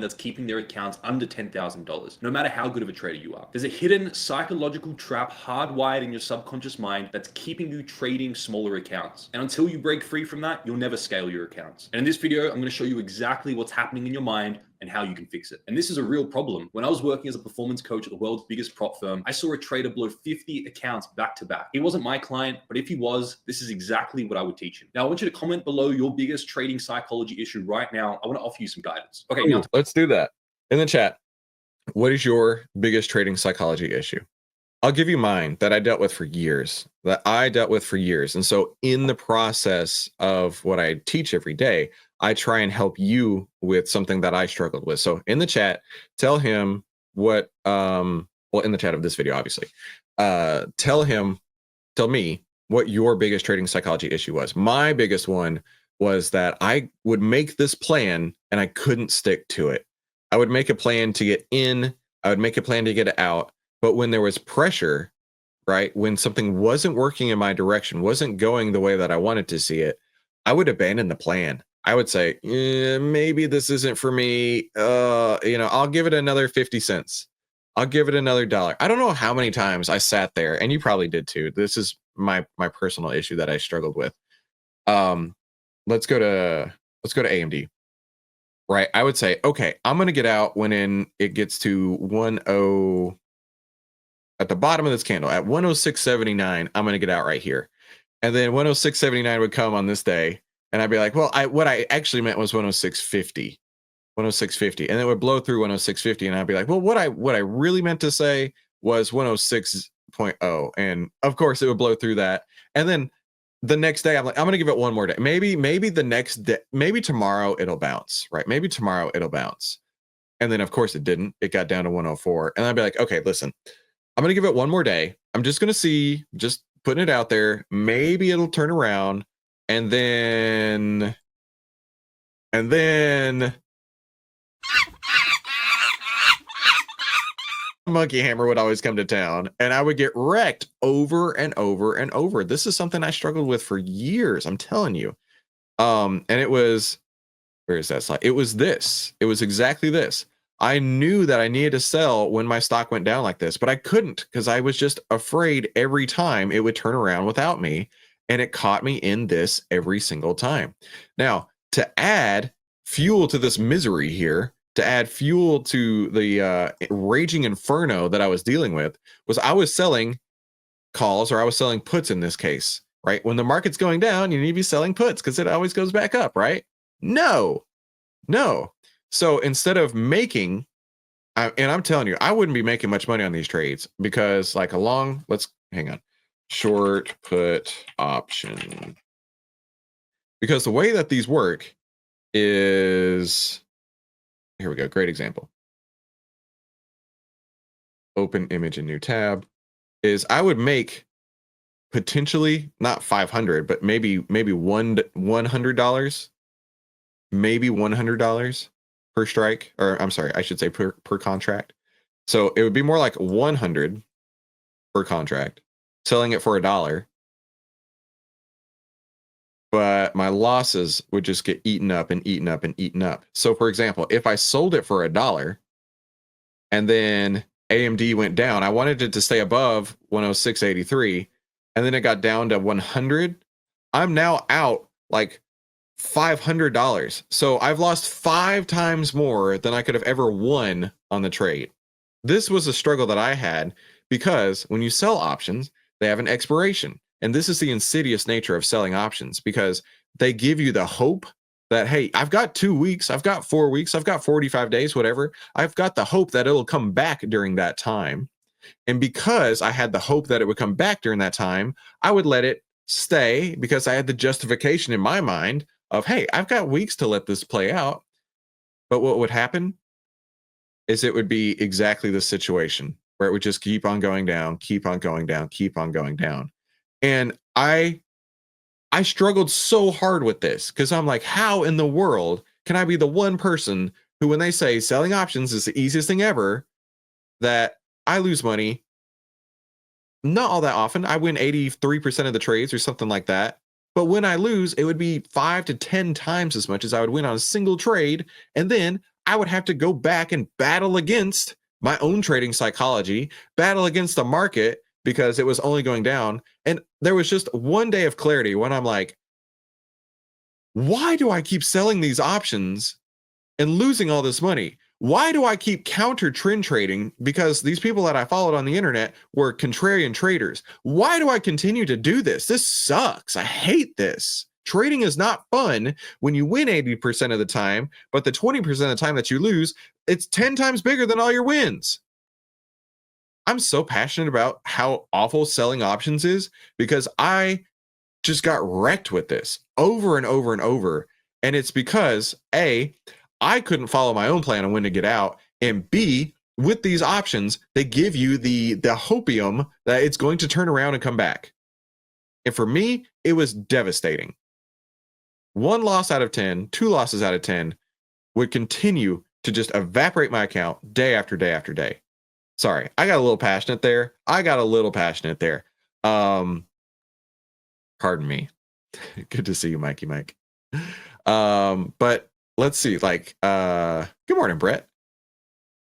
that's keeping their accounts under $10,000, no matter how good of a trader you are. There's a hidden psychological trap hardwired in your subconscious mind that's keeping you trading smaller accounts. And until you break free from that, you'll never scale your accounts. And in this video, I'm going to show you exactly what's happening in your mind and how you can fix it. And this is a real problem. When I was working as a performance coach at the world's biggest prop firm, I saw a trader blow 50 accounts back to back. He wasn't my client, but if he was, this is exactly what I would teach him. Now, I want you to comment below your biggest trading psychology issue right now. I want to offer you some guidance. Okay, now let's do that in the chat. What is your biggest trading psychology issue? I'll give you mine that I dealt with for years, And so in the process of what I teach every day, I try and help you with something that I struggled with. So in the chat, tell him what, well, in the chat of this video, obviously, tell me what your biggest trading psychology issue was. My biggest one was that I would make this plan and I couldn't stick to it. I would make a plan to get in, I would make a plan to get out. But when there was pressure, right, when something wasn't working in my direction, wasn't going the way that I wanted to see it, I would abandon the plan. I would say, maybe this isn't for me. I'll give it another 50 cents. I'll give it another $1. I don't know how many times I sat there, and you probably did too. This is my personal issue that I struggled with. Let's go to AMD. Right. I would say, okay, I'm going to get out when it gets to 10 at the bottom of this candle at 106.79. I'm going to get out right here. And then 106.79 would come on this day. And I'd be like, well, what I actually meant was 106.50, 106.50. And then it would blow through 106.50. And I'd be like, well, what I really meant to say was 106.0. And of course it would blow through that. And then the next day, I'm like, I'm going to give it one more day. Maybe the next day, maybe tomorrow it'll bounce, right? Maybe tomorrow it'll bounce. And then of course it didn't. It got down to 104. And I'd be like, okay, listen, I'm going to give it one more day. I'm just going to see, just putting it out there. Maybe it'll turn around. And then monkey hammer would always come to town and I would get wrecked over and over and over. This is something I struggled with for years. I'm telling you. And it was, where is that slide? It was exactly this. I knew that I needed to sell when my stock went down like this, but I couldn't because I was just afraid every time it would turn around without me. And it caught me in this every single time. Now, to add fuel to this misery here, to add fuel to the raging inferno that I was dealing with, was I was selling calls, or I was selling puts in this case, right? When the market's going down, you need to be selling puts because it always goes back up, right? No. So instead of making, and I'm telling you, I wouldn't be making much money on these trades because like let's hang on, short put option. Because the way that these work is, here we go, great example. Open image in new tab, is I would make potentially not 500, but maybe $100, maybe $100 per strike, or I'm sorry, I should say per contract. So it would be more like 100 per contract, selling it for $1. But my losses would just get eaten up and eaten up and eaten up. So for example, if I sold it for $1 and then AMD went down, I wanted it to stay above 106.83, and then it got down to 100. I'm now out like $500. So I've lost 5 times more than I could have ever won on the trade. This was a struggle that I had because when you sell options, they have an expiration. And this is the insidious nature of selling options, because they give you the hope that, hey, I've got 2 weeks, I've got 4 weeks, I've got 45 days, whatever. I've got the hope that it'll come back during that time. And because I had the hope that it would come back during that time, I would let it stay because I had the justification in my mind of, hey, I've got weeks to let this play out. But what would happen is it would be exactly the situation where it would just keep on going down, keep on going down, keep on going down. And I struggled so hard with this because I'm like, how in the world can I be the one person who, when they say selling options is the easiest thing ever, that I lose money? Not all that often. I win 83% of the trades or something like that. But when I lose, it would be 5 to 10 times as much as I would win on a single trade. And then I would have to go back and battle against my own trading psychology, battle against the market because it was only going down. And there was just one day of clarity when I'm like, why do I keep selling these options and losing all this money? Why do I keep counter trend trading? Because these people that I followed on the internet were contrarian traders. Why do I continue to do this? This sucks. I hate this. Trading is not fun when you win 80% of the time, but the 20% of the time that you lose, it's 10 times bigger than all your wins. I'm so passionate about how awful selling options is because I just got wrecked with this over and over and over. And it's because A, I couldn't follow my own plan on when to get out. And B, with these options, they give you the hopium that it's going to turn around and come back. And for me, it was devastating. 1 loss out of 10, 2 losses out of 10 would continue to just evaporate my account day after day after day. Sorry, I got a little passionate there. Pardon me. Good to see you, Mikey Mike. But let's see, like, good morning, Brett.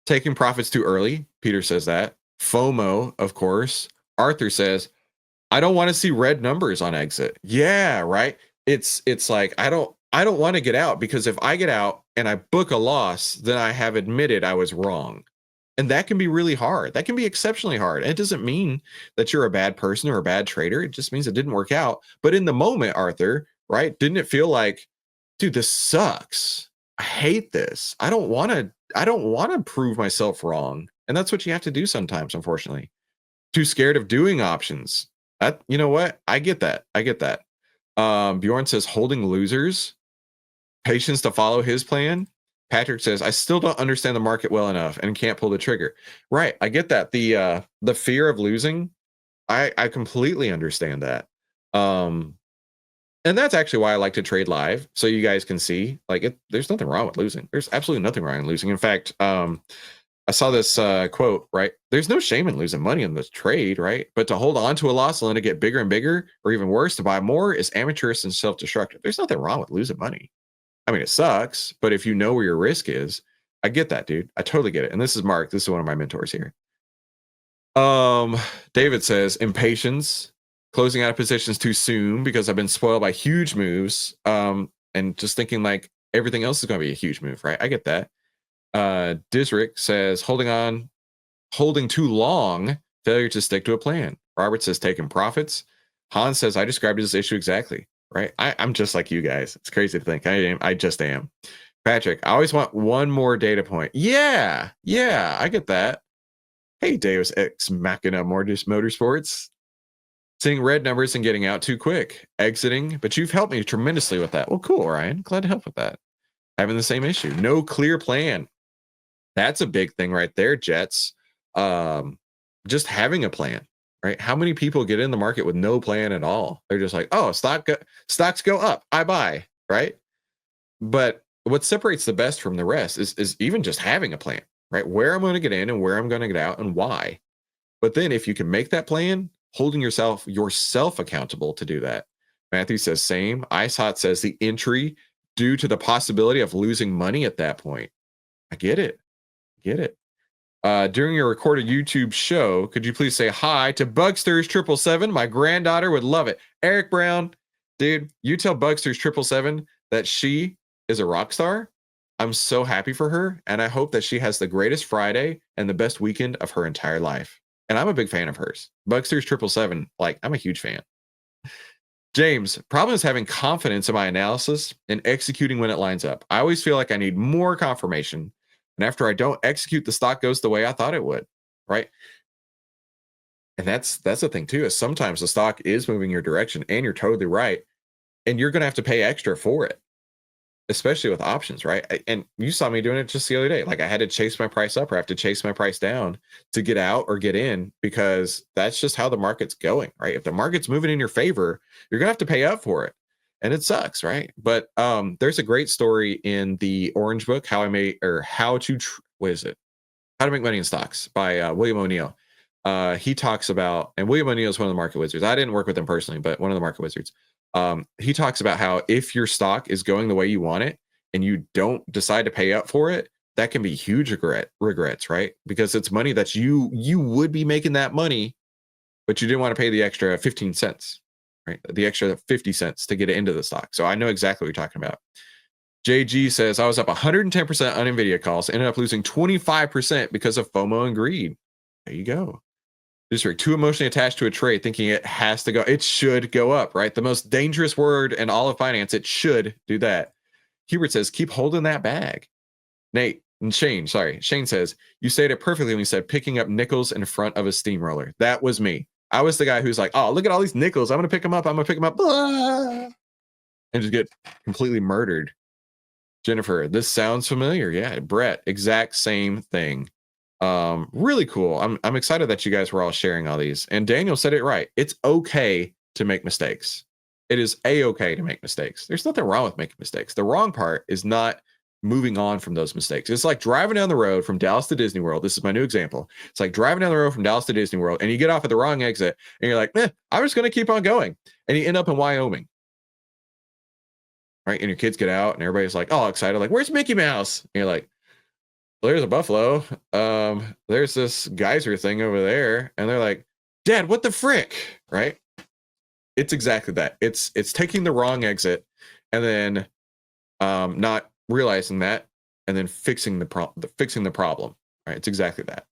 Taking profits too early. Peter says that. FOMO, of course. Arthur says, I don't want to see red numbers on exit. Yeah, right. It's like, I don't want to get out because if I get out and I book a loss, then I have admitted I was wrong. And that can be really hard. That can be exceptionally hard. And it doesn't mean that you're a bad person or a bad trader. It just means it didn't work out. But in the moment, Arthur, right? Didn't it feel like, dude, this sucks. I hate this. I don't want to prove myself wrong. And that's what you have to do sometimes, unfortunately. Too scared of doing options. You know what? I get that. Bjorn says holding losers, patience to follow his plan. Patrick says, I still don't understand the market well enough and can't pull the trigger. Right. I get that. The fear of losing, I completely understand that. And that's actually why I like to trade live. So you guys can see, like, there's nothing wrong with losing. There's absolutely nothing wrong with losing. In fact, I saw this quote, right? There's no shame in losing money in the trade, right? But to hold on to a loss and let it get bigger and bigger, or even worse, to buy more is amateurish and self-destructive. There's nothing wrong with losing money. I mean, it sucks, but if you know where your risk is, I get that, dude. I totally get it. And this is Mark. This is one of my mentors here. David says impatience, closing out of positions too soon because I've been spoiled by huge moves. And just thinking like everything else is going to be a huge move, right? I get that. Disrick says holding too long, failure to stick to a plan. Robert says taking profits. Hans says I described this issue exactly. Right. I'm just like you guys. It's crazy to think I just am. Patrick, I always want one more data point. Yeah, I get that. Hey, Deus Ex Machina Motorsports. Seeing red numbers and getting out too quick. Exiting, but you've helped me tremendously with that. Well, cool, Ryan. Glad to help with that. Having the same issue. No clear plan. That's a big thing right there, Jets. Just having a plan. Right? How many people get in the market with no plan at all? They're just like, oh, stocks go up, I buy, right? But what separates the best from the rest is even just having a plan, right? Where I'm going to get in and where I'm going to get out and why. But then if you can make that plan, holding yourself accountable to do that. Matthew says same. Ice Hot says the entry due to the possibility of losing money at that point. I get it. During your recorded YouTube show, could you please say hi to Bugsters 777? My granddaughter would love it. Eric Brown, dude, you tell Bugsters 777 that she is a rock star. I'm so happy for her, and I hope that she has the greatest Friday and the best weekend of her entire life. And I'm a big fan of hers. Bugsters 777, like, I'm a huge fan. James, problem is having confidence in my analysis and executing when it lines up. I always feel like I need more confirmation. And after I don't execute, the stock goes the way I thought it would, right? And that's the thing too, is sometimes the stock is moving your direction and you're totally right. And you're going to have to pay extra for it, especially with options, right? And you saw me doing it just the other day. Like I had to chase my price up or I have to chase my price down to get out or get in because that's just how the market's going, right? If the market's moving in your favor, you're going to have to pay up for it. And it sucks, right? But there's a great story in the Orange Book, How to Make Money in Stocks by William O'Neill. He talks about, and William O'Neill is one of the market wizards. I didn't work with him personally, but one of the market wizards. He talks about how if your stock is going the way you want it and you don't decide to pay up for it, that can be huge regrets, right? Because it's money that you would be making that money, but you didn't want to pay the extra 15 cents, right? The extra 50 cents to get it into the stock. So I know exactly what you're talking about. JG says, I was up 110% on NVIDIA calls, ended up losing 25% because of FOMO and greed. There you go. Just too emotionally attached to a trade, thinking it has to go. It should go up, right? The most dangerous word in all of finance. It should do that. Hubert says, keep holding that bag. Nate and Shane says, you stated it perfectly when you said picking up nickels in front of a steamroller. That was me. I was the guy who's like, oh, look at all these nickels. I'm going to pick them up. Blah! And just get completely murdered. Jennifer, this sounds familiar. Yeah, Brett, exact same thing. Really cool. I'm excited that you guys were all sharing all these. And Daniel said it right. It's okay to make mistakes. It is a-okay to make mistakes. There's nothing wrong with making mistakes. The wrong part is not moving on from those mistakes. It's like driving down the road from Dallas to Disney World. This is my new example. It's like driving down the road from Dallas to Disney World, and you get off at the wrong exit, and you're like, I'm just going to keep on going. And you end up in Wyoming. Right? And your kids get out, and everybody's like, all excited, like, where's Mickey Mouse? And you're like, well, there's a buffalo. There's this geyser thing over there. And they're like, Dad, what the frick? Right? It's exactly that. It's taking the wrong exit and then not realizing that and then fixing the problem. Right? It's exactly that.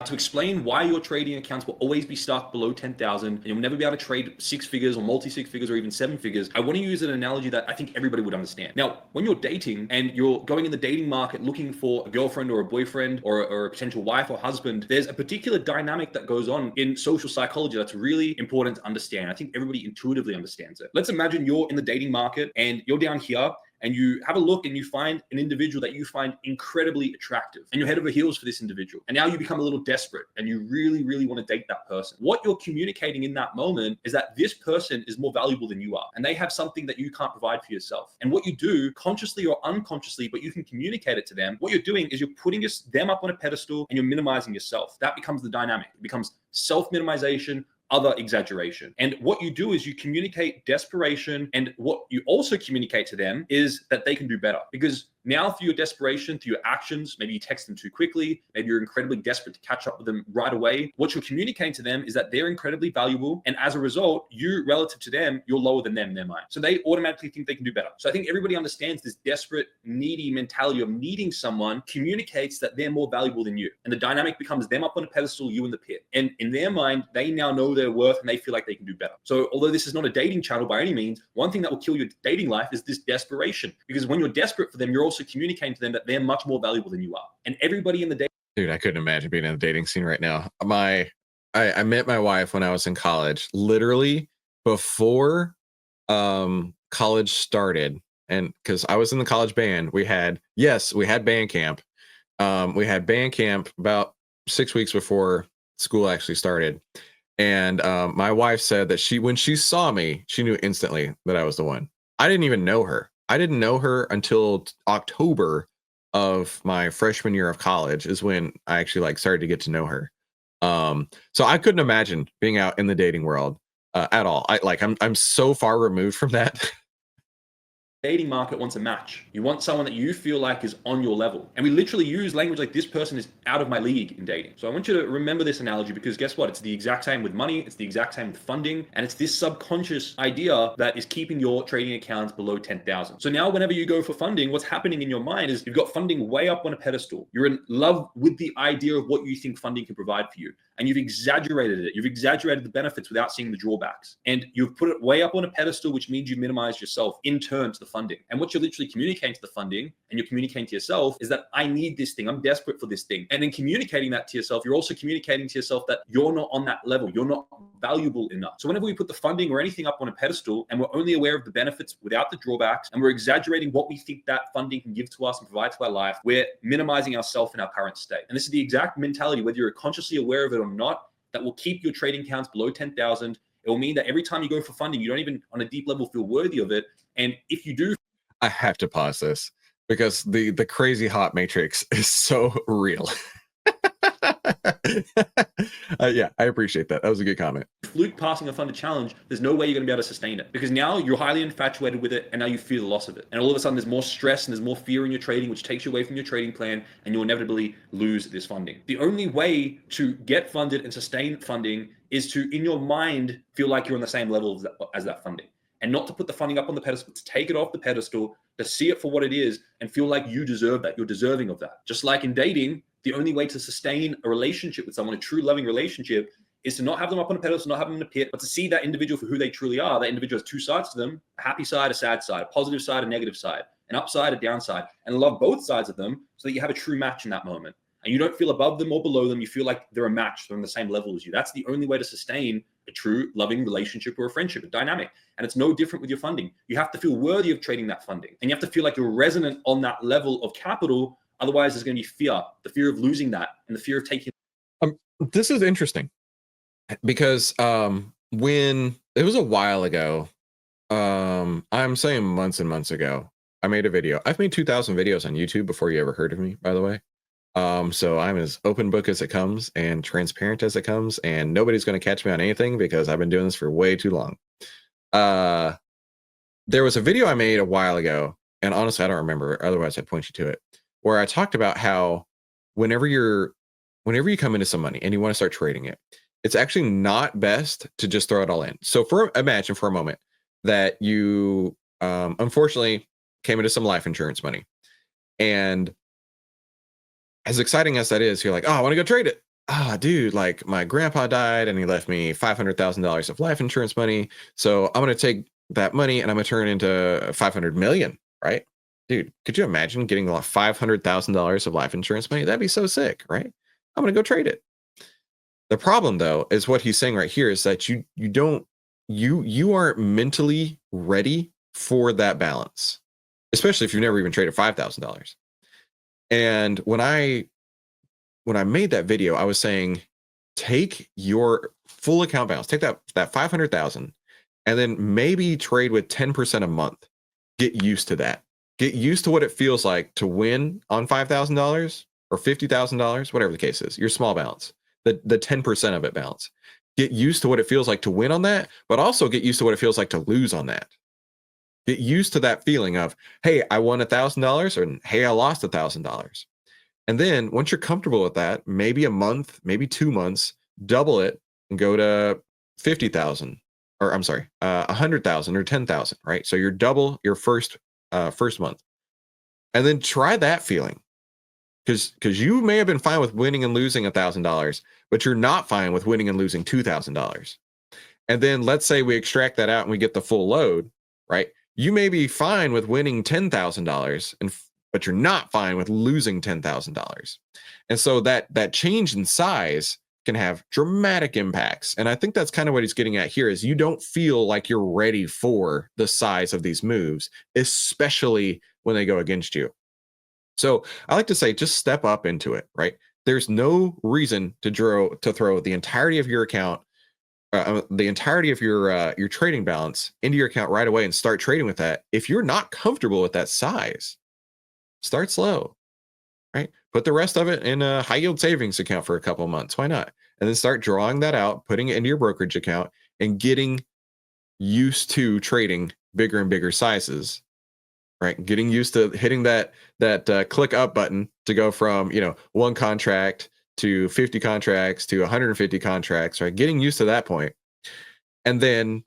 To explain why your trading accounts will always be stuck below 10,000 and you'll never be able to trade 6 figures or multi-6 figures or even 7 figures, I want to use an analogy that I think everybody would understand. Now, when you're dating and you're going in the dating market looking for a girlfriend or a boyfriend or a potential wife or husband, there's a particular dynamic that goes on in social psychology that's really important to understand. I think everybody intuitively understands it. Let's imagine you're in the dating market and you're down here and you have a look and you find an individual that you find incredibly attractive and you're head over heels for this individual. And now you become a little desperate and you really, really want to date that person. What you're communicating in that moment is that this person is more valuable than you are and they have something that you can't provide for yourself. And what you do consciously or unconsciously, but you can communicate it to them, what you're doing is you're putting them up on a pedestal and you're minimizing yourself. That becomes the dynamic. It becomes self-minimization, other exaggeration. And what you do is you communicate desperation, and what you also communicate to them is that they can do better. Because now through your desperation, through your actions, maybe you text them too quickly, maybe you're incredibly desperate to catch up with them right away. What you're communicating to them is that they're incredibly valuable. And as a result, you relative to them, you're lower than them in their mind. So they automatically think they can do better. So I think everybody understands this desperate, needy mentality of needing someone communicates that they're more valuable than you. And the dynamic becomes them up on a pedestal, you in the pit. And in their mind, they now know their worth and they feel like they can do better. So although this is not a dating channel by any means, one thing that will kill your dating life is this desperation. Because when you're desperate for them, you're also communicating to them that they're much more valuable than you are. And everybody in the dating... Dude, I couldn't imagine being in the dating scene right now. I met my wife when I was in college, literally before college started. And because I was in the college band, we had band camp. We had band camp about 6 weeks before school actually started. And my wife said that when she saw me, she knew instantly that I was the one. I didn't even know her. I didn't know her until October of my freshman year of college is when I actually started to get to know her. So I couldn't imagine being out in the dating world at all. I'm so far removed from that. Dating market wants a match. You want someone that you feel like is on your level. And we literally use language like this person is out of my league in dating. So I want you to remember this analogy because guess what? It's the exact same with money. It's the exact same with funding. And it's this subconscious idea that is keeping your trading accounts below 10,000. So now whenever you go for funding, what's happening in your mind is you've got funding way up on a pedestal. You're in love with the idea of what you think funding can provide for you. And you've exaggerated it. You've exaggerated the benefits without seeing the drawbacks. And you've put it way up on a pedestal, which means you minimize yourself in turn to the funding. And what you're literally communicating to the funding and you're communicating to yourself is that I need this thing. I'm desperate for this thing. And in communicating that to yourself, you're also communicating to yourself that you're not on that level. You're not valuable enough. So whenever we put the funding or anything up on a pedestal and we're only aware of the benefits without the drawbacks and we're exaggerating what we think that funding can give to us and provide to our life, we're minimizing ourselves in our current state. And this is the exact mentality, whether you're consciously aware of it or not, that will keep your trading counts below 10,000. It will mean that every time you go for funding, you don't even on a deep level feel worthy of it. And if you do... I have to pause this because the crazy hot matrix is so real. Yeah, I appreciate that. That was a good comment. Fluke passing a funded challenge, there's no way you're going to be able to sustain it, because now you're highly infatuated with it and now you fear the loss of it. And all of a sudden there's more stress and there's more fear in your trading, which takes you away from your trading plan, and you'll inevitably lose this funding. The only way to get funded and sustain funding is to, in your mind, feel like you're on the same level as that funding, and not to put the funding up on the pedestal, to take it off the pedestal, to see it for what it is and feel like you deserve that, you're deserving of that. Just like in dating, the only way to sustain a relationship with someone, a true loving relationship, is to not have them up on a pedestal, not have them in a pit, but to see that individual for who they truly are. That individual has two sides to them: a happy side, a sad side, a positive side, a negative side, an upside, a downside, and love both sides of them so that you have a true match in that moment. And you don't feel above them or below them. You feel like they're a match, they're on the same level as you. That's the only way to sustain a true loving relationship or a friendship, a dynamic. And it's no different with your funding. You have to feel worthy of trading that funding. And you have to feel like you're resonant on that level of capital. Otherwise, there's going to be fear, the fear of losing that, and the fear of taking. This is interesting because when it was a while ago, I'm saying months and months ago, I made a video. I've made 2,000 videos on YouTube before you ever heard of me, by the way. So I'm as open book as it comes and transparent as it comes, and nobody's going to catch me on anything because I've been doing this for way too long. There was a video I made a while ago, and honestly, I don't remember. Otherwise, I'd point you to it, where I talked about how whenever you come into some money and you want to start trading it, it's actually not best to just throw it all in. So imagine for a moment that you unfortunately came into some life insurance money, and as exciting as that is, you're like, oh, I want to go trade it. Dude, like my grandpa died and he left me $500,000 of life insurance money. So I'm going to take that money and I'm going to turn it into 500 million, right? Dude, could you imagine getting $500,000 of life insurance money? That'd be so sick, right? I'm going to go trade it. The problem though, is what he's saying right here is that you aren't mentally ready for that balance, especially if you've never even traded $5,000. And when I made that video, I was saying, take your full account balance, take that 500,000, and then maybe trade with 10% a month. Get used to that. Get used to what it feels like to win on $5,000 or $50,000, whatever the case is, your small balance, the 10% of it balance. Get used to what it feels like to win on that, but also get used to what it feels like to lose on that. Get used to that feeling of, hey, I won $1,000, and hey, I lost $1,000. And then once you're comfortable with that, maybe a month, maybe 2 months, double it and go to 50,000, or I'm sorry, 100,000 or 10,000, right? So you're double your first month, and then try that feeling, because you may have been fine with winning and losing $1,000, but you're not fine with winning and losing $2,000. And then let's say we extract that out and we get the full load, right? You may be fine with winning $10,000, but you're not fine with losing $10,000. And so that change in size can have dramatic impacts. And I think that's kind of what he's getting at here, is you don't feel like you're ready for the size of these moves, especially when they go against you. So I like to say, just step up into it, right? There's no reason to throw the entirety of your account, the entirety of your trading balance into your account right away and start trading with that. If you're not comfortable with that size, start slow, right? Put the rest of it in a high yield savings account for a couple of months. Why not? And then start drawing that out, putting it into your brokerage account, and getting used to trading bigger and bigger sizes, right? Getting used to hitting that click up button to go from, one contract to 50 contracts to 150 contracts, right? Getting used to that point. And then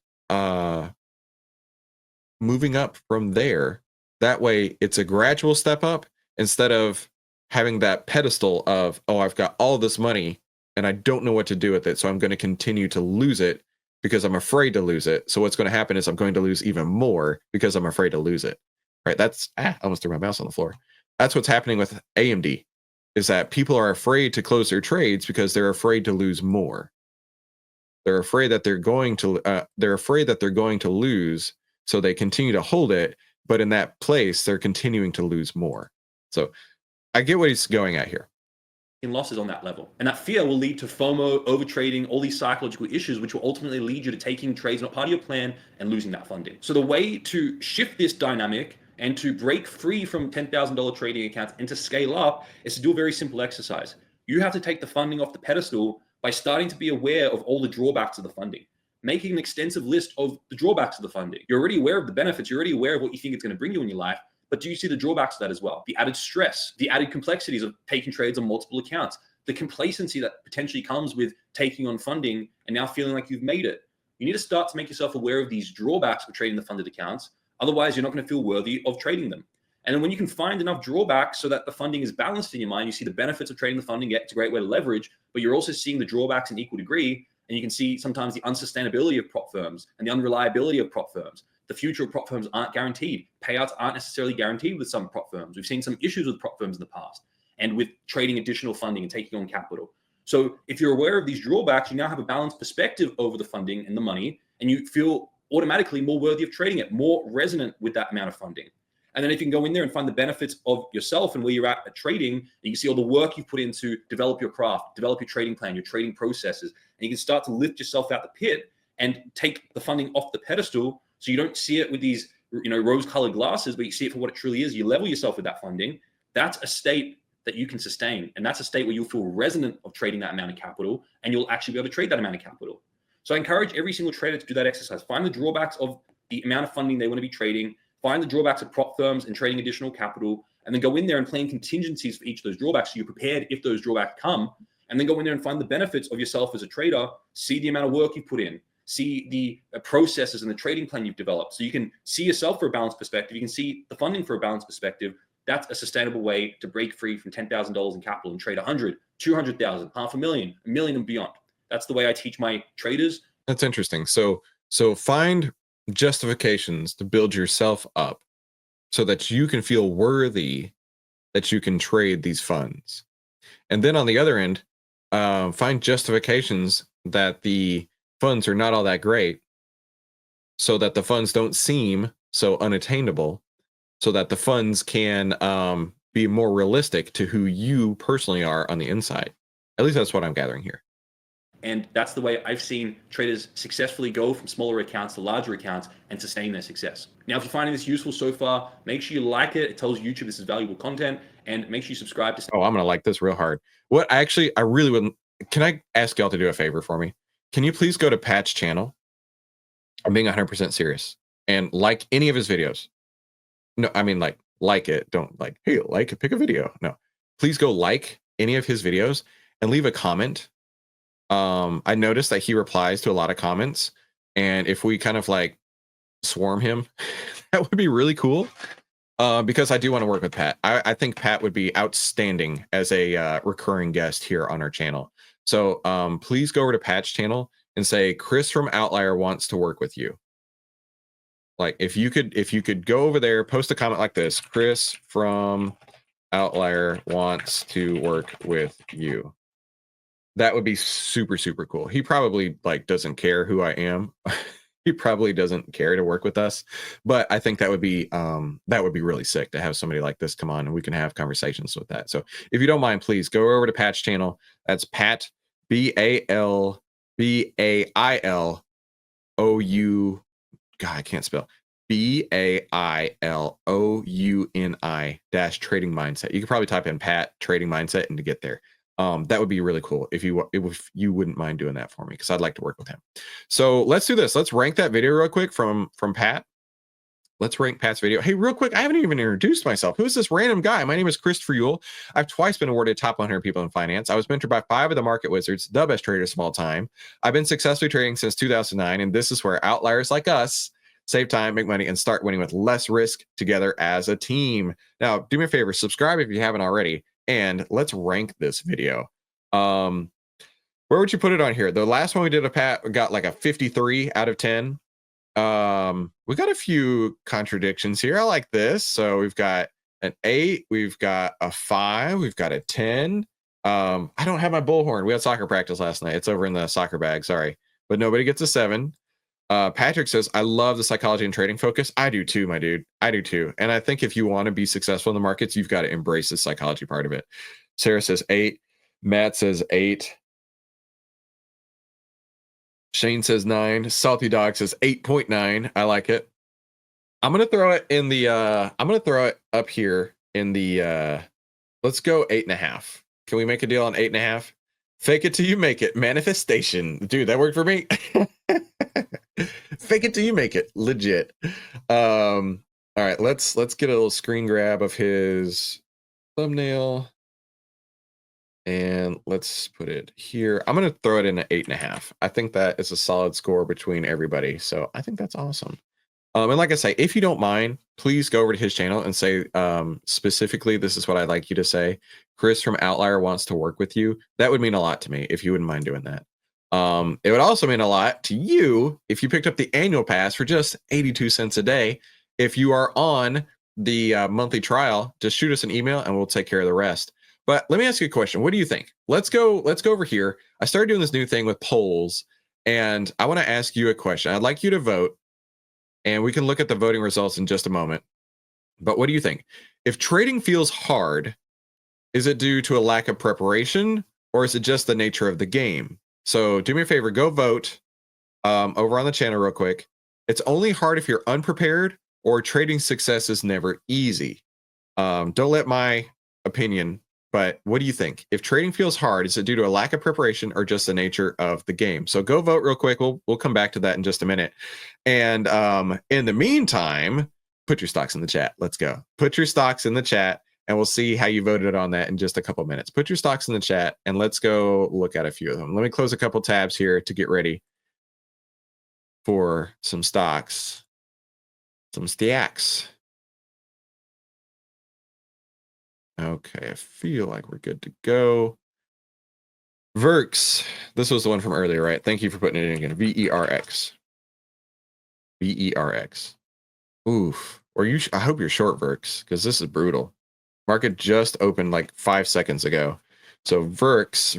moving up from there. That way it's a gradual step up, instead of having that pedestal of, oh, I've got all this money and I don't know what to do with it, so I'm going to continue to lose it because I'm afraid to lose it. So what's going to happen is I'm going to lose even more because I'm afraid to lose it, right? That's, I almost threw my mouse on the floor. That's what's happening with AMD, is that people are afraid to close their trades because they're afraid to lose more. They're afraid that they're going to lose, so they continue to hold it, but in that place, they're continuing to lose more. So I get what he's going at here. In losses on that level. And that fear will lead to FOMO, overtrading, all these psychological issues, which will ultimately lead you to taking trades not part of your plan and losing that funding. So the way to shift this dynamic and to break free from $10,000 trading accounts and to scale up is to do a very simple exercise. You have to take the funding off the pedestal by starting to be aware of all the drawbacks of the funding, making an extensive list of the drawbacks of the funding. You're already aware of the benefits. You're already aware of what you think it's going to bring you in your life. But do you see the drawbacks of that as well? The added stress, the added complexities of taking trades on multiple accounts, the complacency that potentially comes with taking on funding and now feeling like you've made it. You need to start to make yourself aware of these drawbacks of trading the funded accounts. Otherwise, you're not going to feel worthy of trading them. And then when you can find enough drawbacks so that the funding is balanced in your mind, you see the benefits of trading the funding. It's a great way to leverage, but you're also seeing the drawbacks in equal degree. And you can see sometimes the unsustainability of prop firms and the unreliability of prop firms. The future of prop firms aren't guaranteed. Payouts aren't necessarily guaranteed with some prop firms. We've seen some issues with prop firms in the past and with trading additional funding and taking on capital. So if you're aware of these drawbacks, you now have a balanced perspective over the funding and the money, and you feel automatically more worthy of trading it, more resonant with that amount of funding. And then if you can go in there and find the benefits of yourself and where you're at trading, you can see all the work you've put in to develop your craft, develop your trading plan, your trading processes, and you can start to lift yourself out the pit and take the funding off the pedestal so you don't see it with these rose-colored glasses, but you see it for what it truly is. You level yourself with that funding. That's a state that you can sustain. And that's a state where you'll feel resonant of trading that amount of capital, and you'll actually be able to trade that amount of capital. So I encourage every single trader to do that exercise. Find the drawbacks of the amount of funding they want to be trading, find the drawbacks of prop firms and trading additional capital, and then go in there and plan contingencies for each of those drawbacks so you're prepared if those drawbacks come, and then go in there and find the benefits of yourself as a trader, see the amount of work you put in, see the processes and the trading plan you've developed. So you can see yourself for a balanced perspective. You can see the funding for a balanced perspective. That's a sustainable way to break free from $10,000 in capital and trade 100, 200,000, $500,000, $1 million and beyond. That's the way I teach my traders. That's interesting. So find justifications to build yourself up so that you can feel worthy that you can trade these funds. And then on the other end, find justifications that the funds are not all that great so that the funds don't seem so unattainable, so that the funds can be more realistic to who you personally are on the inside. At least that's what I'm gathering here. And that's the way I've seen traders successfully go from smaller accounts to larger accounts and sustain their success. Now, if you're finding this useful so far, make sure you like it. It tells YouTube this is valuable content, and make sure you subscribe to. Oh, I'm going to like this real hard. I really wouldn't. Can I ask y'all to do a favor for me? Can you please go to Pat's channel? I'm being 100% serious, and like any of his videos. No, I mean like it. Don't hey, like it, pick a video. No, please go like any of his videos and leave a comment. I noticed that he replies to a lot of comments, and if we kind of swarm him, that would be really cool. Because I do want to work with Pat. I think Pat would be outstanding as a recurring guest here on our channel. So please go over to Pat's channel and say Chris from Outlier wants to work with you. If you could go over there, post a comment like this: Chris from Outlier wants to work with you. That would be super, super cool. He probably doesn't care who I am. He probably doesn't care to work with us, but I think that would be really sick to have somebody like this come on and we can have conversations with that. So if you don't mind, please go over to Pat's channel. That's Pat, BALBAILOU. God, I can't spell. BAILOUNI -trading mindset. You could probably type in Pat trading mindset and to get there. That would be really cool if you wouldn't mind doing that for me, because I'd like to work with him. So let's do this. Let's rank that video real quick from Pat. Let's rank Pat's video. Hey, real quick, I haven't even introduced myself. Who's this random guy? My name is Christopher Yule. I've twice been awarded top 100 people in finance. I was mentored by 5 of the market wizards, the best traders of all time. I've been successfully trading since 2009, and this is where outliers like us save time, make money, and start winning with less risk together as a team. Now, do me a favor, subscribe if you haven't already. And let's rank this video. Where would you put it on here? The last one we did a Pat got a 53 out of 10. We got a few contradictions here. I like this. So we've got an 8, we've got a 5, we've got a 10. I don't have my bullhorn. We had soccer practice last night. It's over in the soccer bag. Sorry, but nobody gets a 7. Patrick says, I love the psychology and trading focus. I do too, my dude. I do too. And I think if you want to be successful in the markets, you've got to embrace the psychology part of it. Sarah says 8. Matt says 8. Shane says 9. Salty Dog says 8.9. I like it. I'm going to throw it in the, I'm going to throw it up here in the, let's go 8.5. Can we make a deal on 8.5? Fake it till you make it. Manifestation. Dude, that worked for me. Fake it till you make it. Legit. All right, let's get a little screen grab of his thumbnail. And let's put it here. I'm going to throw it in at 8.5. I think that is a solid score between everybody. So I think that's awesome. And like I say, if you don't mind, please go over to his channel and say specifically, this is what I'd like you to say. Chris from Outlier wants to work with you. That would mean a lot to me if you wouldn't mind doing that. It would also mean a lot to you if you picked up the annual pass for just 82 cents a day. If you are on the monthly trial, just shoot us an email and we'll take care of the rest. But let me ask you a question. What do you think? Let's go over here. I started doing this new thing with polls, and I want to ask you a question. I'd like you to vote, and we can look at the voting results in just a moment. But what do you think? If trading feels hard, is it due to a lack of preparation, or is it just the nature of the game? So do me a favor, go vote over on the channel real quick. It's only hard if you're unprepared, or trading success is never easy. Don't let my opinion. But what do you think? If trading feels hard, is it due to a lack of preparation or just the nature of the game? So go vote real quick. We'll come back to that in just a minute. And in the meantime, put your stocks in the chat. Let's go. Put your stocks in the chat, and we'll see how you voted on that in just a couple minutes. Put your stocks in the chat, and let's go look at a few of them. Let me close a couple tabs here to get ready for some stocks, some stacks. Okay, I feel like we're good to go. Verx. This was the one from earlier, right? Thank you for putting it in again. VERX. VERX. Oof. Or you? I hope you're short, Verx, because this is brutal. Market just opened like 5 seconds ago. So Vertex.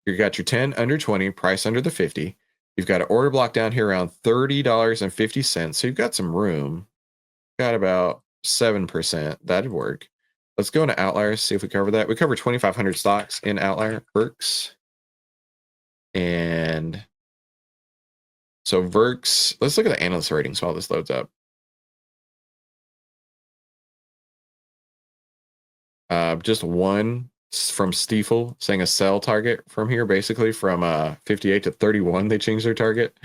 You got your 10 under 20, price under the 50. You've got an order block down here around $30.50. So you've got some room. Got about 7%. That'd work. Let's go into Outliers, see if we cover that. We cover 2,500 stocks in Outlier. Verx. And so Verx, let's look at the analyst ratings while this loads up. Just one from Stiefel saying a sell target from here, basically from 58 to 31. They changed their target,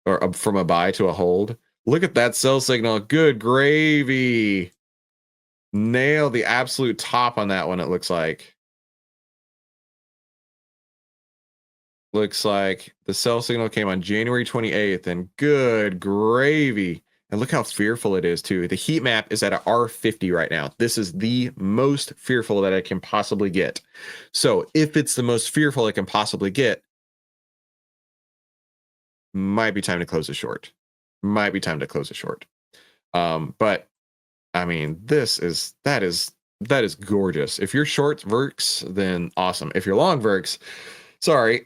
or from a buy to a hold. Look at that sell signal. Good gravy. Nail the absolute top on that one, it looks like. Looks like the sell signal came on January 28th, and good gravy. And look how fearful it is, too. The heat map is at a R50 right now. This is the most fearful that I can possibly get. So if it's the most fearful I can possibly get, might be time to close it short. Might be time to close it short. But I mean, that is gorgeous. If you're short Verx, then awesome. If you're long Verx, sorry.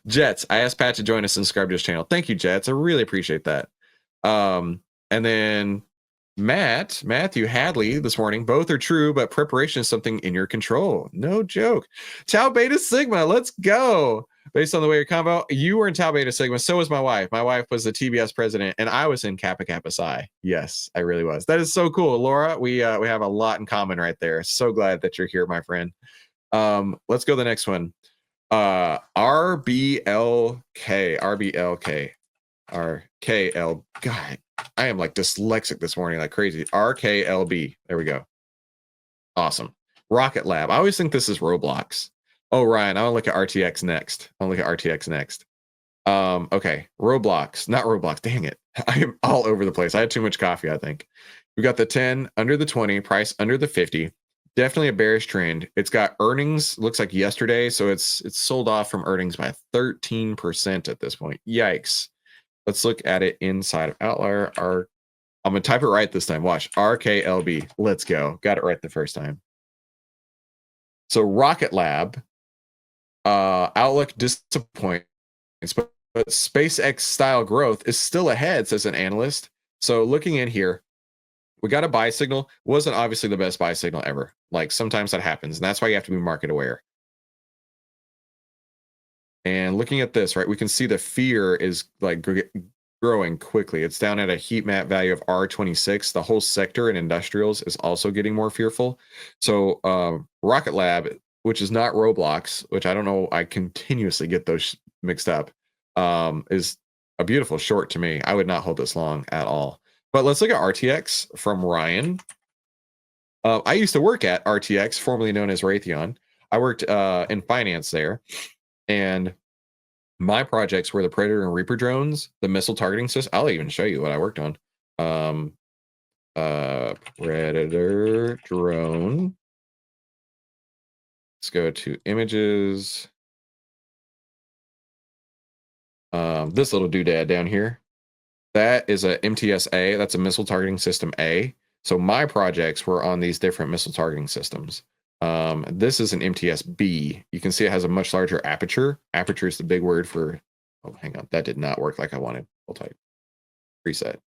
Jets, I asked Pat to join us and subscribe to his channel. Thank you, Jets. I really appreciate that. And then Matthew Hadley this morning. Both are true, but preparation is something in your control. No joke. Tau Beta Sigma, let's go. Based on the way your combo, you were in Tau Beta Sigma. So was my wife. My wife was the TBS president, and I was in Kappa Kappa Psi. Yes, I really was. That is so cool, Laura. We have a lot in common right there. So glad that you're here, my friend. Let's go to the next one. RKL. God, I am like dyslexic this morning, like crazy. RKLB. There we go. Awesome. Rocket Lab. I always think this is Roblox. Oh, Ryan, I want to look at RTX next. Okay. Roblox, not Roblox. Dang it. I am all over the place. I had too much coffee, I think. We got the 10 under the 20, price under the 50. Definitely a bearish trend. It's got earnings, looks like yesterday, so it's sold off from earnings by 13% at this point. Yikes. Let's look at it inside of Outlier. I'm going to type it right this time. Watch. RKLB. Let's go. Got it right the first time. So Rocket Lab, outlook disappoints, but SpaceX style growth is still ahead, says an analyst. So looking in here, we got a buy signal. Wasn't obviously the best buy signal ever. Like sometimes that happens, and that's why you have to be market aware. And looking at this, right, we can see the fear is like growing quickly. It's down at a heat map value of R26. The whole sector in industrials is also getting more fearful. So Rocket Lab, which is not Roblox, which I don't know, I continuously get those mixed up, is a beautiful short to me. I would not hold this long at all. But let's look at RTX from Ryan. I used to work at RTX, formerly known as Raytheon. I worked in finance there, and my projects were the Predator and Reaper drones, the missile targeting system. I'll even show you what I worked on. Predator drone. Let's go to images. This little doodad down here, that is a MTS-A. That's a missile targeting system A. So my projects were on these different missile targeting systems. This is an MTS-B. You can see it has a much larger aperture. Aperture is the big word for, oh, hang on. That did not work like I wanted. Hold tight. Reset.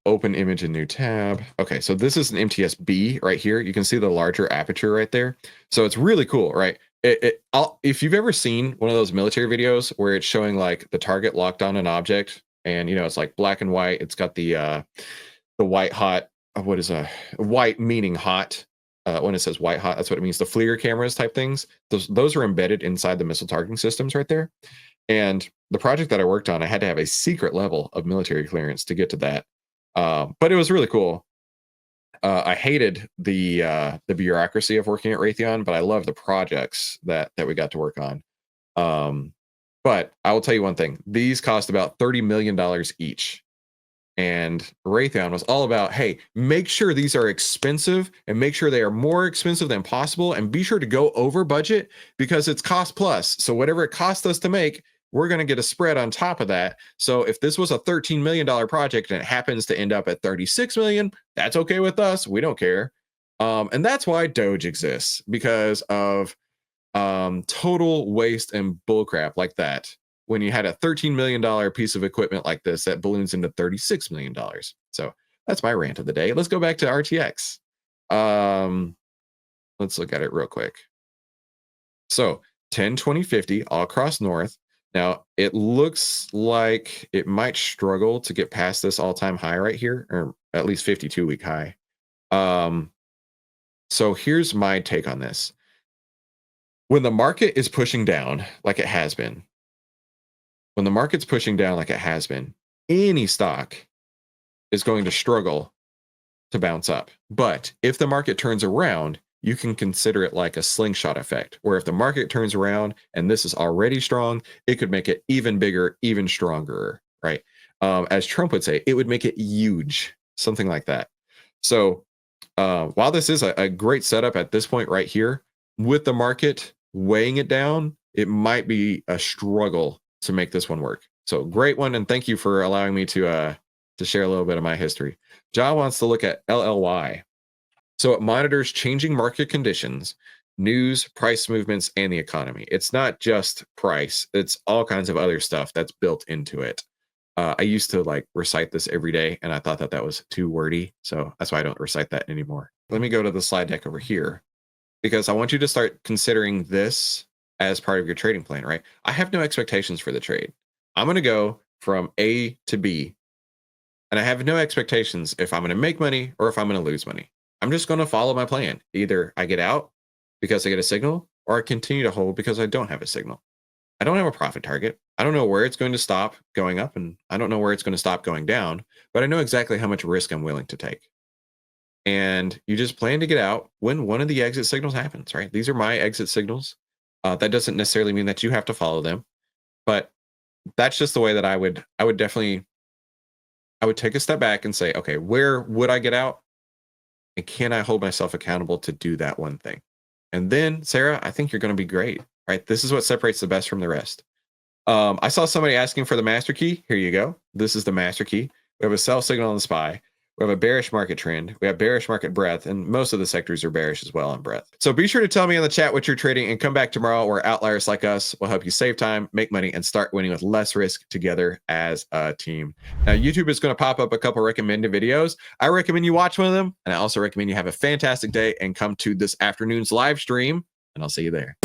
Open image in new tab. Okay, so this is an MTS-B right here. You can see the larger aperture right there. So it's really cool, right? If you've ever seen one of those military videos where it's showing like the target locked on an object, and you know it's like black and white. It's got the white hot. What is a white meaning hot? When it says white hot, that's what it means. The FLIR cameras type things. Those are embedded inside the missile targeting systems right there. And the project that I worked on, I had to have a secret level of military clearance to get to that. But it was really cool. I hated the bureaucracy of working at Raytheon, but I love the projects that we got to work on. But I will tell you one thing: these cost about $30 million each. And Raytheon was all about, hey, make sure these are expensive and make sure they are more expensive than possible, and be sure to go over budget because it's cost plus. So whatever it costs us to make, we're going to get a spread on top of that. So if this was a $13 million project and it happens to end up at 36 million, that's okay with us. We don't care. And that's why Doge exists, because of total waste and bullcrap like that. When you had a $13 million piece of equipment like this that balloons into $36 million. So that's my rant of the day. Let's go back to RTX. Let's look at it real quick. So 10, 20, 50 all across north. Now it looks like it might struggle to get past this all-time high right here, or at least 52-week high. So here's my take on this. When the market is pushing down like it has been, any stock is going to struggle to bounce up. But if the market turns around, you can consider it like a slingshot effect, where if the market turns around and this is already strong, it could make it even bigger, even stronger, right? As Trump would say, it would make it huge, something like that. So while this is a great setup at this point right here, with the market weighing it down, it might be a struggle to make this one work. So great one, and thank you for allowing me to share a little bit of my history. John wants to look at LLY. So it monitors changing market conditions, news, price movements, and the economy. It's not just price, it's all kinds of other stuff that's built into it. I used to like recite this every day, and I thought that was too wordy, so that's why I don't recite that anymore. Let me go to the slide deck over here, because I want you to start considering this as part of your trading plan, right? I have no expectations for the trade. I'm going to go from A to B, and I have no expectations if I'm going to make money or if I'm going to lose money. I'm just going to follow my plan. Either I get out because I get a signal, or I continue to hold because I don't have a signal. I don't have a profit target. I don't know where it's going to stop going up, and I don't know where it's going to stop going down, but I know exactly how much risk I'm willing to take. And you just plan to get out when one of the exit signals happens, right? These are my exit signals. That doesn't necessarily mean that you have to follow them, but that's just the way that I would definitely, I would take a step back and say, okay, where would I get out? And can I hold myself accountable to do that one thing? And then, Sarah, I think you're going to be great, right? This is what separates the best from the rest. I saw somebody asking for the master key. Here you go. This is the master key. We have a sell signal on the SPY. We have a bearish market trend. We have bearish market breadth, and most of the sectors are bearish as well on breadth. So be sure to tell me in the chat what you're trading, and come back tomorrow where outliers like us will help you save time, make money, and start winning with less risk together as a team. Now, YouTube is going to pop up a couple recommended videos. I recommend you watch one of them, and I also recommend you have a fantastic day and come to this afternoon's live stream, and I'll see you there.